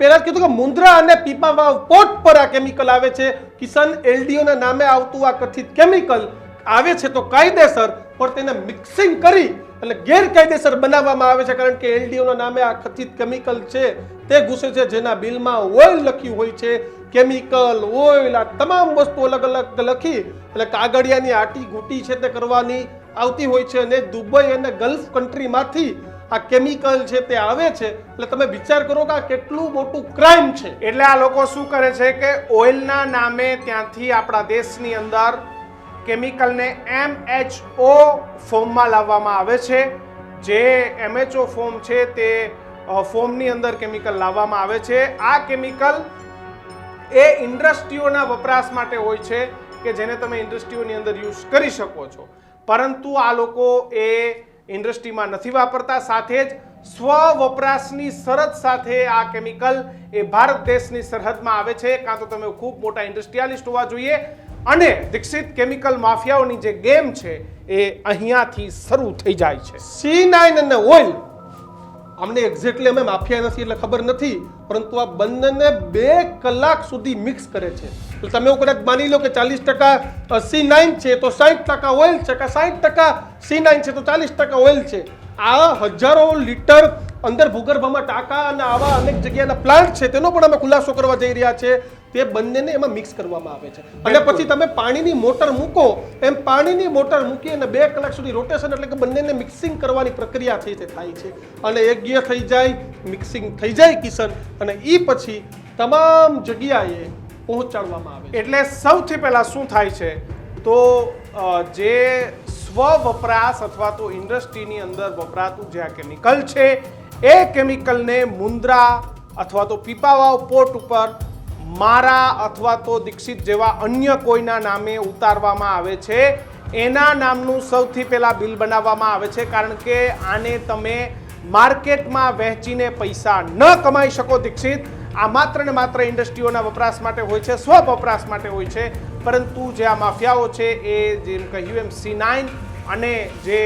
પહેલા કીધું કે મુન્દ્રા અને પીપાવાવ પોર્ટ પર આ કેમિકલ આવે છે. કિશન એલડીઓ ના નામે આવતું આ કથિત કેમિકલ આવે છે તો કાયદેસર, પણ તેને મિક્સિંગ કરી એટલે ગેરકાયદેસર બનાવવામાં આવે છે. કારણ કે એલડીઓ ના નામે આ કથિત કેમિકલ છે તે ઘૂસે છે, જેના બિલમાં ઓઇલ લખ્યું હોય છે. કેમિકલ, ઓઇલ, આ તમામ વસ્તુ અલગ અલગ લખી એટલે કાગળિયાની આટી ઘૂંટી છે તે કરવાની આવતી હોય છે. અને દુબઈ અને ગલ્ફ કન્ટ્રીમાંથી આ કેમિકલ છે તે આવે છે. એટલે તમે વિચાર કરો કે આ કેટલું મોટું ક્રાઇમ છે. એટલે આ લોકો શું કરે છે કે ઓઇલના નામે ત્યાંથી આપણા દેશની અંદર કેમિકલને MHO ફોર્મમાં લાવવામાં આવે છે. જે MHO ફોર્મ છે તે ફોર્મની અંદર કેમિકલ લાવવામાં આવે છે. આ કેમિકલ એ ઇન્ડસ્ટ્રીઓના વપરાશ માટે હોય છે કે જેને તમે ઇન્ડસ્ટ્રીઓની અંદર યુઝ કરી શકો છો. પરંતુ આ લોકો એ ઇન્ડસ્ટ્રીમાં નથી વાપરતા. સાથે જ સ્વ વપરાશની શરત સાથે આ કેમિકલ એ ભારત દેશની સરહદમાં આવે છે. કાં તો તમે ખૂબ મોટા ઇન્ડસ્ટ્રીયાલિસ્ટ હોવા જોઈએ. અને દીક્ષિત, કેમિકલ માફિયાઓની જે ગેમ છે એ અહીંયાથી શરૂ થઈ જાય છે. C9 અને ઓઇલ અમને એક્ઝેક્ટલી અમે માફિયા નથી એટલે ખબર નથી, પરંતુ આ બંનેને 2 કલાક સુધી મિક્સ કરે છે. તો તમે એવું કદાચ માની લો કે 40% C9 છે તો 60% ઓઇલ છે, કે 60% C9 છે તો 40% ઓઇલ છે. આ હજારો લીટર અંદર ભૂગર્ભમાં ટાંકા અને આવા અનેક જગ્યાના પ્લાન્ટ છે તેનો પણ અમે ખુલાસો કરવા જઈ રહ્યા છે. તે બંનેને એમાં મિક્સ કરવામાં આવે છે. અને પછી તમે પાણીની મોટર મૂકો એમ પાણીની મોટર મૂકી અને 2 કલાક સુધી રોટેશન એટલે કે બંનેને મિક્સિંગ કરવાની પ્રક્રિયા છે તે થાય છે. અને યોગ્ય થઈ જાય, મિક્સિંગ થઈ જાય કિશન, અને એ પછી તમામ જગ્યાએ પહોંચાડવામાં આવે. એટલે સૌથી પહેલા શું થાય છે તો જે સ્વ વપરાશ અથવા તો ઇન્ડસ્ટ્રીની અંદર વપરાતું જે આ કેમિકલ છે એ કેમિકલને મુન્દ્રા અથવા તો પીપાવાવ પોર્ટ ઉપર મારા અથવા તો દીક્ષિત જેવા અન્ય કોઈના નામે ઉતારવામાં આવે છે. એના નામનું સૌથી પહેલા બિલ બનાવવામાં આવે છે. કારણ કે આને તમે માર્કેટમાં વહેંચીને પૈસા ન કમાઈ શકો દીક્ષિત. આ માત્ર ને માત્ર ઇન્ડસ્ટ્રીઓના વપરાશ માટે હોય છે, સ્વ વપરાશ માટે હોય છે. પરંતુ જે આ માફિયાઓ છે એ જેમ કહ્યું એમ C9 અને જે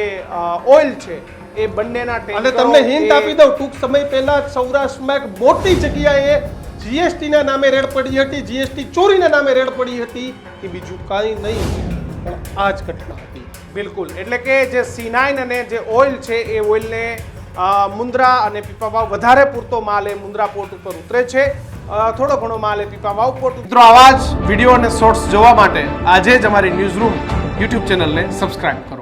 ઓઇલ છે એ બંનેના અને તમને હિન્ટ આપી દઉં, ટૂંક સમય પહેલા સૌરાષ્ટ્રમાં એક મોટી જગ્યાએ GST ના નામે રેડ પડી હતી. GST ચોરીના નામે રેડ પડી હતી. એ બીજું કાંઈ નહીં પણ આ જ ઘટના હતી. બિલકુલ. એટલે કે જે C9 અને જે ઓઇલ છે એ ઓઇલને મુન્દ્રા અને પીપાવાવ વધારે પૂરતો માલ એ મુન્દ્રા પોર્ટ ઉપર ઉતરે છે. થોડો ઘણો માલ એ પીપાવાવ પોર્ટ. મિત્રો, આવા જ વિડીયો અને શોર્ટ્સ જોવા માટે આજે જ અમારી ન્યૂઝ રૂમ YouTube ચેનલને સબસ્ક્રાઇબ કરો.